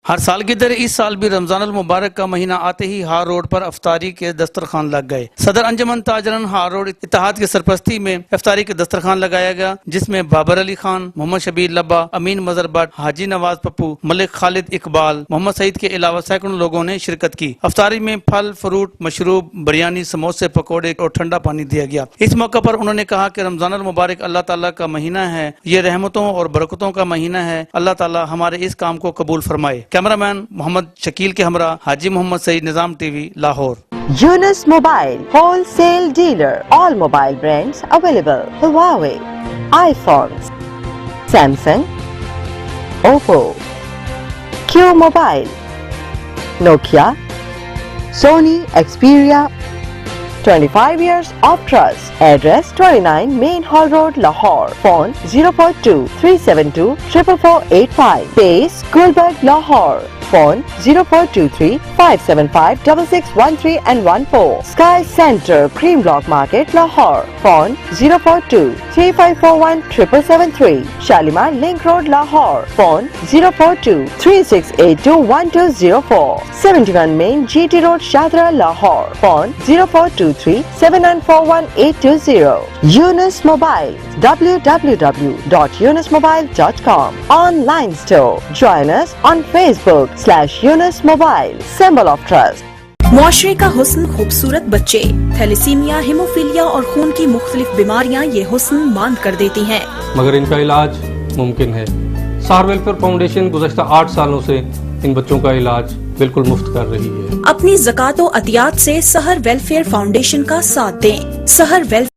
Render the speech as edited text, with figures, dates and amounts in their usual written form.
हर साल की तरह इस साल भी रमजान अल मुबारक का महीना आते ही हार रोड पर अफ्तारी के दस्तरखान लग गए। सदर अंजमन ताजरन हार रोड इत्तेहाद की सरपरस्ती में अफ्तारी के दस्तरखान लगाया गया, जिसमें बाबर अली खान, मोहम्मद शबीर लब्बा, अमीन मजहर भट्ट, हाजी नवाज पप्पू, मलिक खालिद इकबाल, मोहम्मद सईद के अलावा सैकड़ों लोगों ने शिरकत की। अफ्तारी में फल, फ्रूट, मशरूब, बिरयानी, समोसे, पकौड़े और ठंडा पानी दिया गया। इस मौके पर उन्होंने कहा कि रमजान अल मुबारक अल्लाह ताला का महीना है, ये रहमतों और बरकतों का महीना है। अल्लाह ताला हमारे इस काम को कबूल फरमाए। कैमरामैन मोहम्मद शकील के हमरा Haji Mohammad Saeed, Nizam TV, Lahore. Yunus Mobile Wholesale Dealer, all mobile brands available. Huawei, iPhones, Samsung, Oppo, Q Mobile, Nokia, Sony, Xperia. 25 years of trust. Address 29 Main Hall Road, Lahore. Phone 042 372 4485. Base Gulberg, Lahore. Phone 0423 575 6613 and 14. Sky Center, Cream Block Market, Lahore. Phone 042 3541 7773. Shalimar Link Road, Lahore. Phone 042 3682 1204. 71 Main GT Road, Shadra, Lahore. Phone 0423 7941820. Yunus Mobile, www.yunusmobile.com. Online store. Join us on Facebook/Yunus Mobile. Symbol of Trust. मुआशरे का हुस्न खूबसूरत बच्चे, thalassaemia, haemophilia और खून की मुख्तलिफ बीमारियां ये हुस्न मांद कर देती हैं, मगर इनका इलाज मुमकिन है। सहर वेलफेयर फाउंडेशन गुज़श्ता 8 सालों से इन बच्चों का इलाज बिल्कुल मुफ्त कर रही है। अपनी ज़कात व अतियात से सहर वेलफेयर फाउंडेशन का साथ दें। सहर वेलफेयर